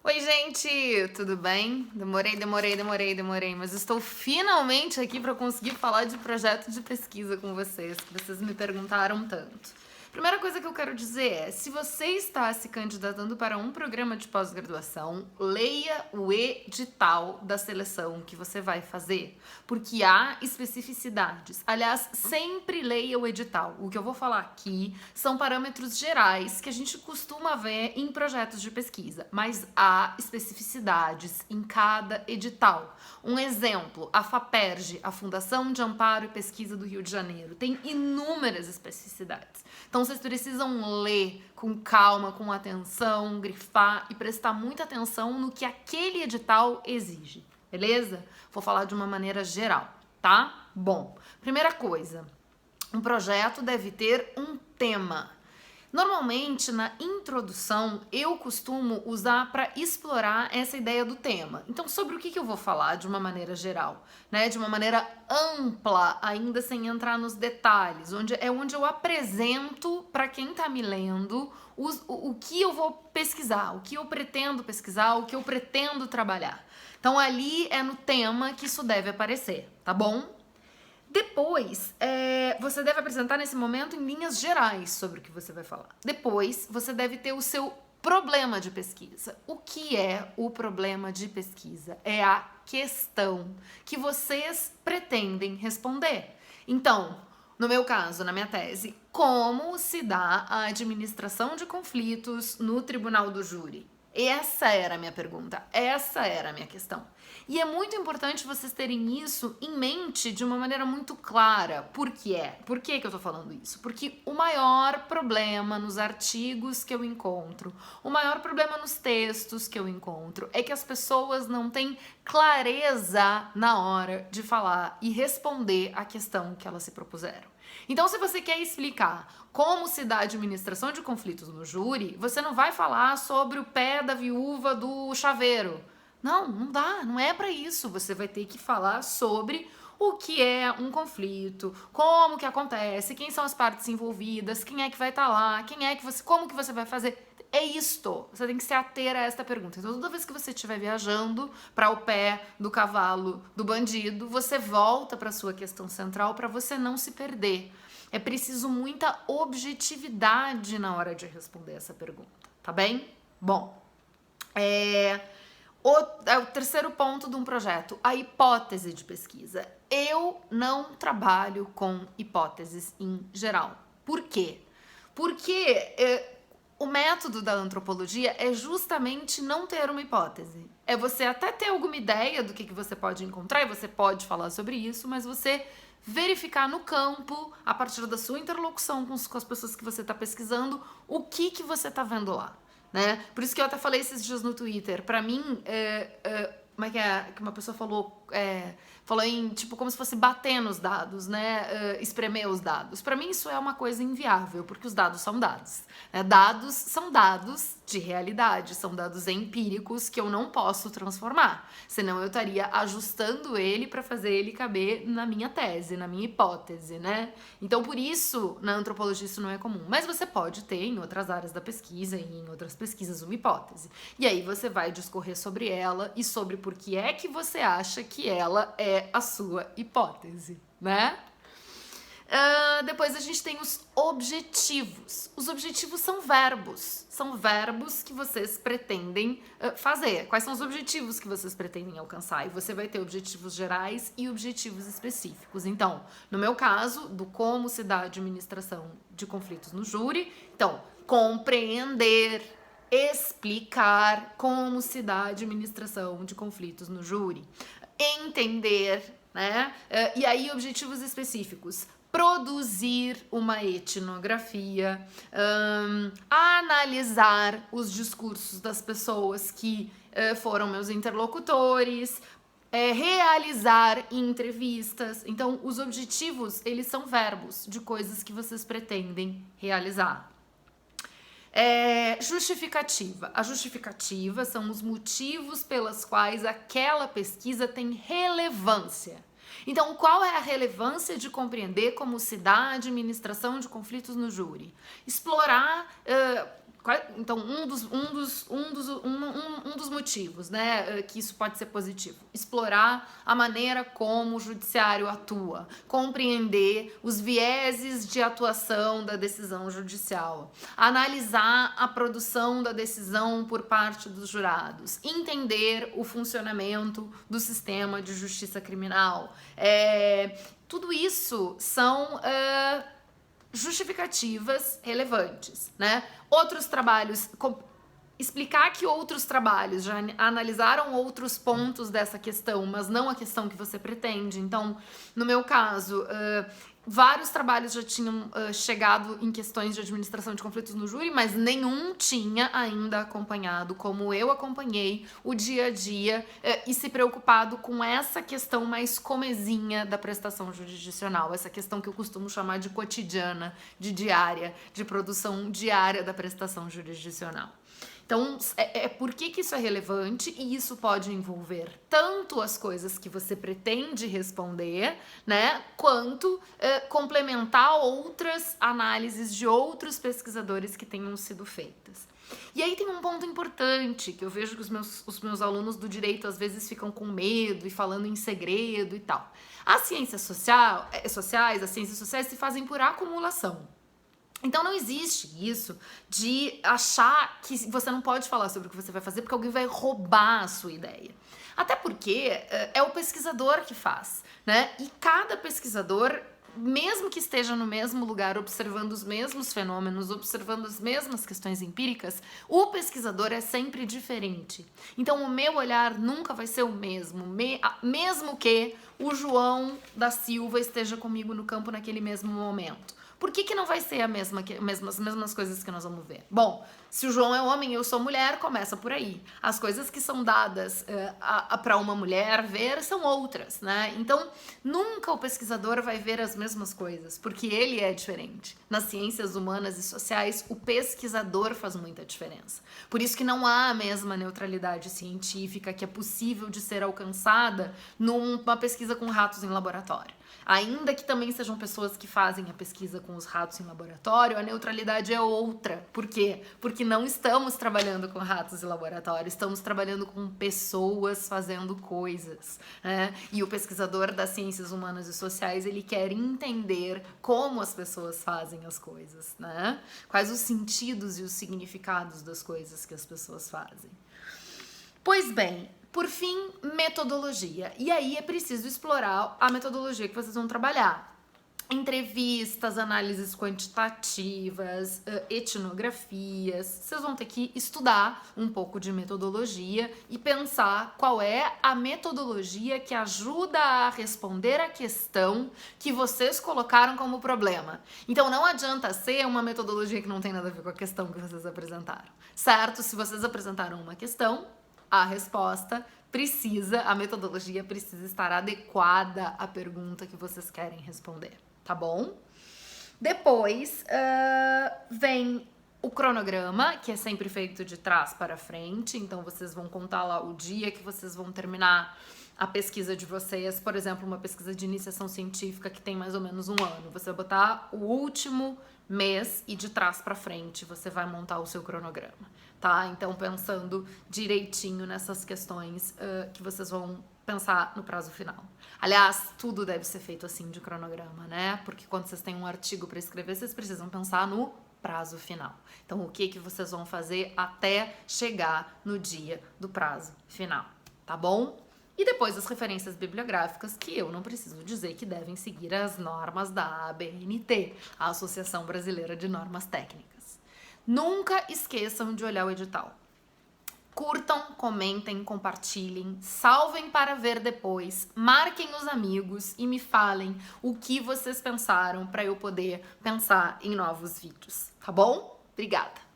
Oi, gente, tudo bem? Demorei, mas estou finalmente aqui para conseguir falar de projeto de pesquisa com vocês, que vocês me perguntaram tanto. Primeira coisa que eu quero dizer é, se você está se candidatando para um programa de pós-graduação, leia o edital da seleção que você vai fazer, porque há especificidades. Aliás, sempre leia o edital. O que eu vou falar aqui são parâmetros gerais que a gente costuma ver em projetos de pesquisa, mas há especificidades em cada edital. Um exemplo, a FAPERJ, a Fundação de Amparo e Pesquisa do Rio de Janeiro, tem inúmeras especificidades. Então vocês precisam ler com calma, com atenção, grifar e prestar muita atenção no que aquele edital exige, beleza? Vou falar de uma maneira geral, tá? Bom, primeira coisa, um projeto deve ter um tema. Normalmente, na introdução, eu costumo usar para explorar essa ideia do tema. Então, sobre o que eu vou falar de uma maneira geral, né? De uma maneira ampla, ainda sem entrar nos detalhes, onde eu apresento para quem está me lendo o que eu vou pesquisar, o que eu pretendo pesquisar, o que eu pretendo trabalhar. Então, ali é no tema que isso deve aparecer, tá bom? Depois, você deve apresentar nesse momento em linhas gerais sobre o que você vai falar. Depois, você deve ter o seu problema de pesquisa. O que é o problema de pesquisa? É a questão que vocês pretendem responder. Então, no meu caso, na minha tese, como se dá a administração de conflitos no tribunal do júri? Essa era a minha pergunta, essa era a minha questão. E é muito importante vocês terem isso em mente de uma maneira muito clara. Por quê? Por que eu tô falando isso? Porque o maior problema nos artigos que eu encontro, o maior problema nos textos que eu encontro, é que as pessoas não têm clareza na hora de falar e responder a questão que elas se propuseram. Então, se você quer explicar como se dá a administração de conflitos no júri, você não vai falar sobre o pé da viúva do chaveiro. Não dá, não é para isso. Você vai ter que falar sobre o que é um conflito, como que acontece, quem são as partes envolvidas, quem é que vai estar lá, como que você vai fazer. É isto. Você tem que se ater a esta pergunta. Então, toda vez que você estiver viajando para o pé do cavalo do bandido, você volta para a sua questão central para você não se perder. É preciso muita objetividade na hora de responder essa pergunta, tá bem? Bom, o terceiro ponto de um projeto, a hipótese de pesquisa. Eu não trabalho com hipóteses em geral. Por quê? Porque o método da antropologia é justamente não ter uma hipótese. É você até ter alguma ideia do que você pode encontrar, e você pode falar sobre isso, mas você verificar no campo, a partir da sua interlocução com as pessoas que você está pesquisando, o que você está vendo lá, né? Por isso que eu até falei esses dias no Twitter, pra mim, como é que uma pessoa falou, falou em, tipo, como se fosse bater nos dados, né, espremer os dados. Pra mim isso é uma coisa inviável, porque os dados são dados, né? Dados são dados de realidade, são dados empíricos que eu não posso transformar, senão eu estaria ajustando ele para fazer ele caber na minha tese, na minha hipótese, né? Então, por isso, na antropologia isso não é comum, mas você pode ter em outras áreas da pesquisa e em outras pesquisas uma hipótese, e aí você vai discorrer sobre ela e sobre por que é que você acha que ela é a sua hipótese, né? Depois a gente tem os objetivos. Os objetivos são verbos que vocês pretendem fazer. Quais são os objetivos que vocês pretendem alcançar? E você vai ter objetivos gerais e objetivos específicos. Então, no meu caso, do como se dá a administração de conflitos no júri, então, compreender, explicar como se dá a administração de conflitos no júri, entender, né? E aí, objetivos específicos. Produzir uma etnografia, analisar os discursos das pessoas que foram meus interlocutores, realizar entrevistas. Então, os objetivos, eles são verbos de coisas que vocês pretendem realizar. Justificativa. A justificativa são os motivos pelos quais aquela pesquisa tem relevância. Então, qual é a relevância de compreender como se dá a administração de conflitos no júri? Explorar então, um dos dos motivos, né, que isso pode ser positivo. Explorar a maneira como o judiciário atua, compreender os vieses de atuação da decisão judicial, analisar a produção da decisão por parte dos jurados, entender o funcionamento do sistema de justiça criminal. Tudo isso são justificativas relevantes, né? Outros trabalhos, explicar que outros trabalhos já analisaram outros pontos dessa questão, mas não a questão que você pretende. Então, no meu caso, vários trabalhos já tinham chegado em questões de administração de conflitos no júri, mas nenhum tinha ainda acompanhado, como eu acompanhei, o dia a dia e se preocupado com essa questão mais comezinha da prestação jurisdicional, essa questão que eu costumo chamar de cotidiana, de diária, de produção diária da prestação jurisdicional. Então, por que isso é relevante? E isso pode envolver tanto as coisas que você pretende responder, né, quanto complementar outras análises de outros pesquisadores que tenham sido feitas. E aí tem um ponto importante, que eu vejo que os meus alunos do direito às vezes ficam com medo e falando em segredo e tal. As ciências sociais, as ciências sociais se fazem por acumulação. Então não existe isso de achar que você não pode falar sobre o que você vai fazer porque alguém vai roubar a sua ideia. Até porque é o pesquisador que faz, né? E cada pesquisador, mesmo que esteja no mesmo lugar, observando os mesmos fenômenos, observando as mesmas questões empíricas, o pesquisador é sempre diferente. Então o meu olhar nunca vai ser o mesmo, mesmo que o João da Silva esteja comigo no campo naquele mesmo momento. Por que não vai ser as mesmas coisas que nós vamos ver? Bom, se o João é homem e eu sou mulher, começa por aí. As coisas que são dadas para uma mulher ver são outras, né? Então, nunca o pesquisador vai ver as mesmas coisas, porque ele é diferente. Nas ciências humanas e sociais, o pesquisador faz muita diferença. Por isso que não há a mesma neutralidade científica que é possível de ser alcançada numa pesquisa com ratos em laboratório. Ainda que também sejam pessoas que fazem a pesquisa com os ratos em laboratório, a neutralidade é outra. Por quê? Porque não estamos trabalhando com ratos em laboratório, estamos trabalhando com pessoas fazendo coisas, né? E o pesquisador das ciências humanas e sociais, ele quer entender como as pessoas fazem as coisas, né? Quais os sentidos e os significados das coisas que as pessoas fazem. Pois bem, por fim, metodologia. E aí é preciso explorar a metodologia que vocês vão trabalhar. Entrevistas, análises quantitativas, etnografias. Vocês vão ter que estudar um pouco de metodologia e pensar qual é a metodologia que ajuda a responder a questão que vocês colocaram como problema. Então não adianta ser uma metodologia que não tem nada a ver com a questão que vocês apresentaram, certo? Se vocês apresentaram uma questão, a resposta a metodologia precisa estar adequada à pergunta que vocês querem responder, tá bom? Depois vem o cronograma, que é sempre feito de trás para frente, então vocês vão contar lá o dia que vocês vão terminar a pesquisa de vocês, por exemplo, uma pesquisa de iniciação científica que tem mais ou menos um ano. Você vai botar o último mês e de trás para frente você vai montar o seu cronograma, tá? Então, pensando direitinho nessas questões que vocês vão pensar no prazo final. Aliás, tudo deve ser feito assim de cronograma, né? Porque quando vocês têm um artigo para escrever, vocês precisam pensar no prazo final. Então, o que vocês vão fazer até chegar no dia do prazo final, tá bom? E depois as referências bibliográficas, que eu não preciso dizer que devem seguir as normas da ABNT, a Associação Brasileira de Normas Técnicas. Nunca esqueçam de olhar o edital. Curtam, comentem, compartilhem, salvem para ver depois, marquem os amigos e me falem o que vocês pensaram para eu poder pensar em novos vídeos, tá bom? Obrigada!